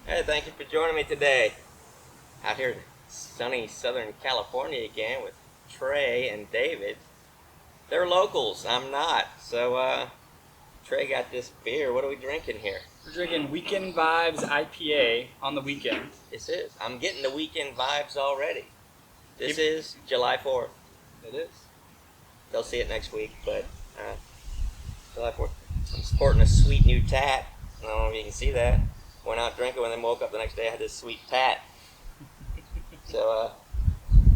Hey, thank you for joining me today. Out here in sunny Southern California again with Trey and David. They're locals, I'm not. So, Trey got this beer. What are we drinking here? We're drinking Weekend Vibes IPA on the weekend. This is. I'm getting the weekend vibes already. This is July 4th. It is. They'll see it next week, but July 4th. I'm sporting a sweet new tat. I don't know if you can see that. Went out drinking and then woke up the next day. I had this sweet tat. So,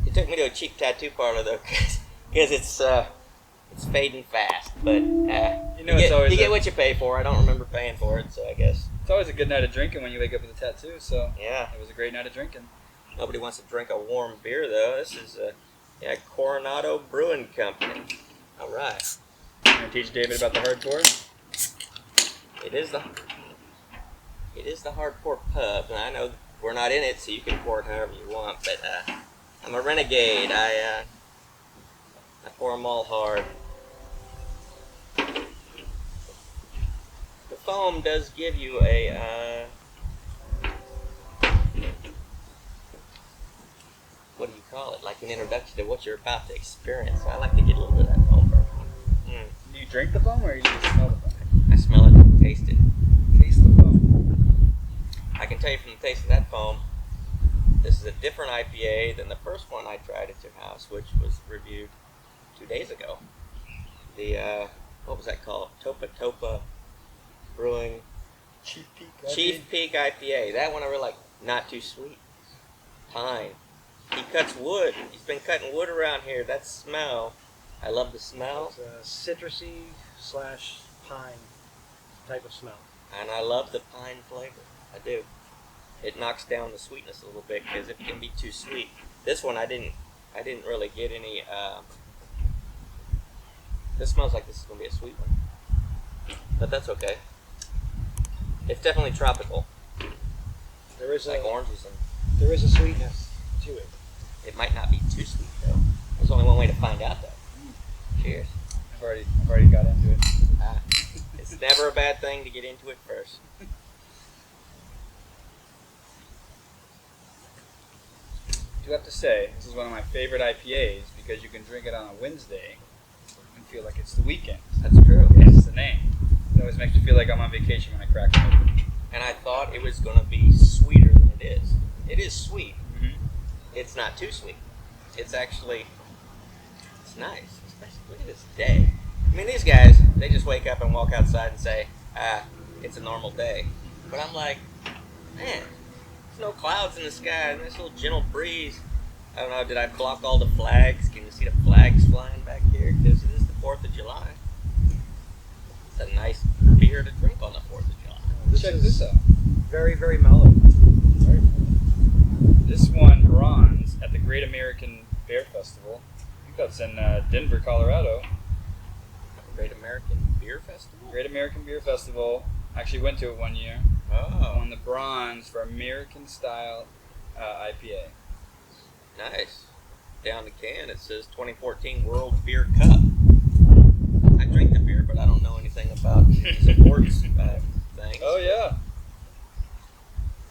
it took me to a cheap tattoo parlor though, because it's fading fast. But you get what you pay for. I don't remember paying for it, so I guess It's always a good night of drinking when you wake up with a tattoo. So yeah, it was a great night of drinking. Nobody wants to drink a warm beer though. This is Coronado Brewing Company. All right. You want to teach David about the hardcore? It is the hardcore pub, and I know we're not in it, so you can pour it however you want. But I'm a renegade. I pour them all hard. The foam does give you a what do you call it? Like an introduction to what you're about to experience. So I like to get a little bit of that foam first. Do you drink the foam or you just smell the foam? I smell it and taste it. Taste the foam. I can tell you from the taste of that foam, this is a different IPA than the first one I tried at your house, which was reviewed 2 days ago. The, what was that called? Topa Brewing Chief Peak IPA. That one I really like. Not too sweet. Pine. He cuts wood. He's been cutting wood around here. That smell. I love the smell. It's a citrusy / pine type of smell. And I love the pine flavor. I do. It knocks down the sweetness a little bit because it can be too sweet. This one I didn't really get any. This smells like this is gonna be a sweet one, but that's okay. It's definitely tropical. There is like oranges and. There is a sweetness to it. It might not be too sweet though. There's only one way to find out though. Cheers. I've already got into it. It's never a bad thing to get into it first. I do have to say, this is one of my favorite IPAs because you can drink it on a Wednesday and feel like it's the weekend. That's true. It's the name. It always makes me feel like I'm on vacation when I crack it open. And I thought it was going to be sweeter than it is. It is sweet. Mm-hmm. It's not too sweet. It's actually, it's nice. Look at this day. I mean, these guys, they just wake up and walk outside and say, it's a normal day. But I'm like, man, there's no clouds in the sky. Nice little gentle breeze. I don't know, did I block all the flags? Can you see the flags flying back here? Because it is the 4th of July. It's a nice beer to drink on the 4th of July. Check this out. Very, very mellow. Very mellow. This won bronze at the Great American Beer Festival. I think that's in Denver, Colorado. Great American Beer Festival? Great American Beer Festival. Actually went to it one year. Oh. Won the bronze for American style IPA. Nice. Down the can it says 2014 World Beer Cup. I drink the beer, but I don't know anything about the sports things. Oh yeah.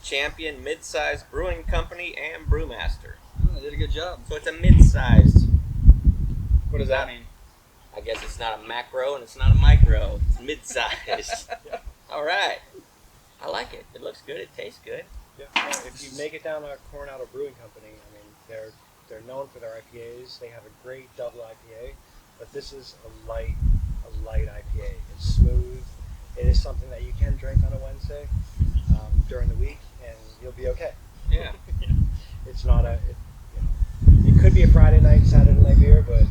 Champion Mid-Sized Brewing Company and Brewmaster. Oh, they did a good job. So it's a mid-sized. What does that mean? I guess it's not a macro and it's not a micro. It's mid-sized. All right. I like it. It looks good. It tastes good. Yeah. If you make it down to Coronado Brewing Company, I mean, they're known for their IPAs. They have a great double IPA, but this is a light IPA. It's smooth. It is something that you can drink on a Wednesday during the week, and you'll be okay. Yeah. It's not it could be a Friday night, Saturday night beer, but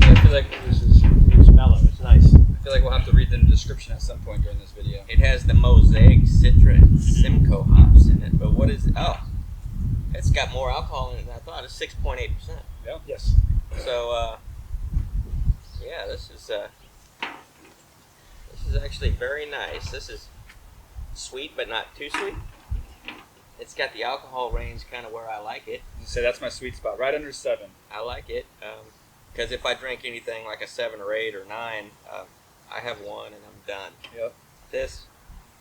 I feel like it's mellow. It's nice. I feel like we'll have to read the description at some point during this video. It has the Mosaic, Citra, and Simcoe hops in it. But what is it? Oh, it's got more alcohol in it than I thought. It's 6.8%. Yeah. Yes. So, yeah, this is actually very nice. This is sweet, but not too sweet. It's got the alcohol range kind of where I like it. So that's my sweet spot, right under 7. I like it. Because if I drink anything like a 7 or 8 or 9, I have one and I'm done. Yep. This,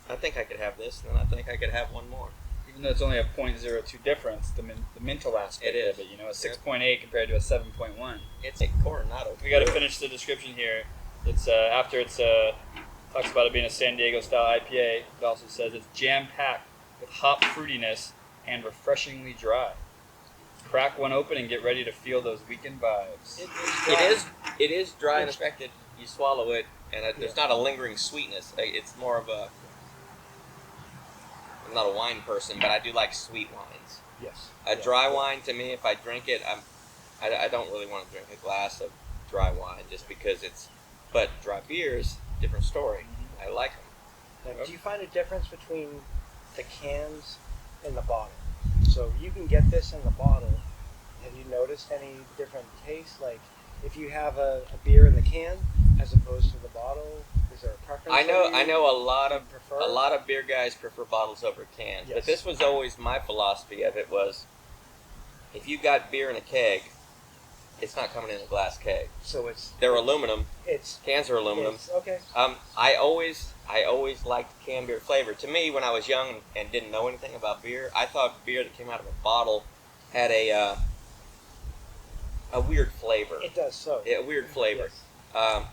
I think I could have this, and then I think I could have one more. Even though it's only a .02 difference, the mental aspect It is. of it, a 6.8 compared to a 7.1. It's a Coronado. We got to finish the description here. It's after it's talks about it being a San Diego style IPA. It also says it's jam packed with hop fruitiness and refreshingly dry. Crack one open and get ready to feel those weekend vibes. It is dry and affected. You swallow it, and there's not a lingering sweetness. It's more of a. I'm not a wine person, but I do like sweet wines. Yes. A dry wine, to me, if I drink it, I don't really want to drink a glass of dry wine just because it's. But dry beers, different story. I like them. Now, do you find a difference between the cans and the bottle? So you can get this in the bottle. Have you noticed any different taste? Like if you have a beer in the can as opposed to the bottle, is there a preference? I know a lot prefer? of beer guys prefer bottles over cans. Yes. But this was always my philosophy of it was, if you got beer in a keg, it's not coming in a glass keg. So they're aluminum. It's Cans are aluminum. okay. I always liked canned beer flavor. To me, when I was young and didn't know anything about beer, I thought beer that came out of a bottle had a weird flavor. It does so. A weird flavor. Yes.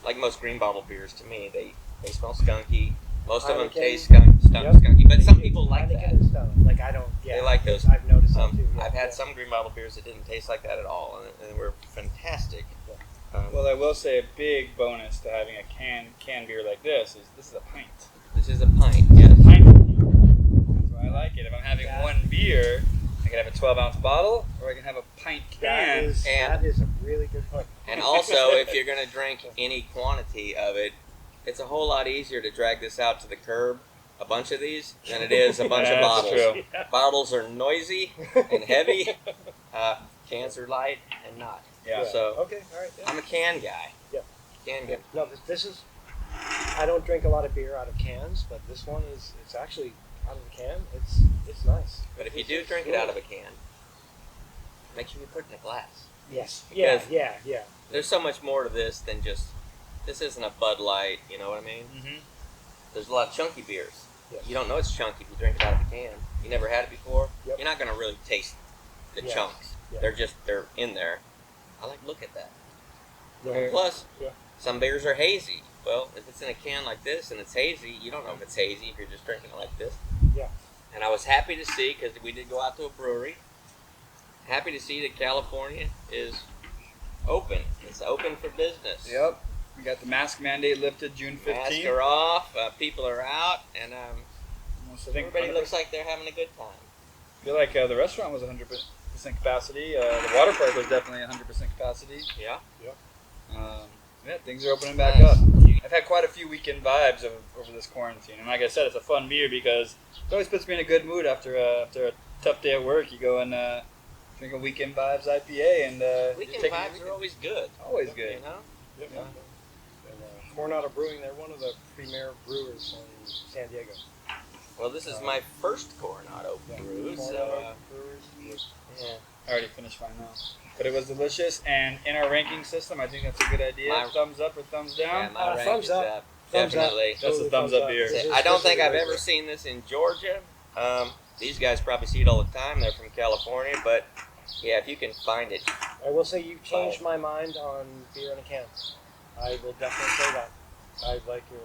Like most green bottle beers, to me, they smell skunky. Most of them Heineken. taste skunky, but some people like that. And stuff. Like I don't. Yeah, They like those. I've noticed that too. Yeah, I've had some green bottle beers that didn't taste like that at all, and were fantastic. Well, I will say a big bonus to having a canned beer like this is a pint. This is a pint, yes. Pint. That's why I like it. If I'm having one beer, I can have a 12-ounce bottle, or I can have a pint can. That is a really good point. And also, if you're going to drink any quantity of it, it's a whole lot easier to drag this out to the curb, a bunch of these, than it is a bunch of That's bottles. true. Yeah. Bottles are noisy and heavy. Cans are light and not. Yeah. So Okay, all right. Yeah. I'm a can guy. Yeah. Can guy. No, this is. I don't drink a lot of beer out of cans, but this one it's actually out of the can. It's nice. But if you do drink it out of a can, make sure you put it in a glass. Yes. Because- Yeah. There's so much more to this than just. This isn't a Bud Light, you know what I mean? Mm-hmm. There's a lot of chunky beers. Yes. You don't know it's chunky if you drink it out of a can. You never had it before. Yep. You're not going to really taste the Yes. chunks. Yeah. They're in there. I like look at that. Yeah. Plus, Yeah. some beers are hazy. Well, if it's in a can like this and it's hazy, you don't know if it's hazy if you're just drinking it like this. Yeah. And I was happy to see, because we did go out to a brewery, happy to see that California is open. It's open for business. Yep. We got the mask mandate lifted June 15th. Masks are off, people are out, and Almost, I think everybody 100%. looks like they're having a good time. I feel like the restaurant was 100% capacity. The water park was definitely 100% capacity. Yeah. Yeah, things are opening back Nice. up. I've had quite a few weekend vibes over this quarantine, and like I said, it's a fun beer because it always puts me in a good mood after a tough day at work. You go and drink a Weekend Vibes IPA, and Weekend take vibes are always good. always good. You know? Yep. Yeah. And Coronado Brewing, they're one of the premier brewers in San Diego. Well, this is my first Coronado brew, so Coronado Brewers. yeah. I already finished mine now. But it was delicious, and in our ranking system, I think that's a good idea. My- thumbs up or thumbs Yeah, down? my rank thumbs is up. up. Thumbs up. Definitely. That's Totally a thumbs up thumbs up. beer. This is- I don't think a I've great ever beer. seen this in Georgia. These guys probably see it all the time. They're from California, but yeah, if you can find it, I will say you've changed my mind on beer in a can. I will definitely say that. I like your.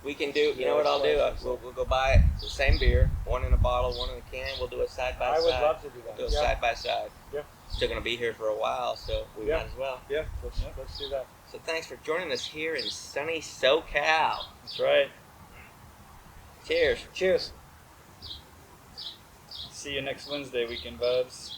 we can do. You know what I'll do? We'll go buy the same beer, one in a bottle, one in a can. We'll do it side by I side. would love to do that. Do it Yeah. side by side. Yeah. Still gonna be here for a while, so we Yeah. might as well. Yeah, let's do that. So thanks for joining us here in sunny SoCal. That's right. Cheers. Cheers. See you next Wednesday, Weekend Vibes.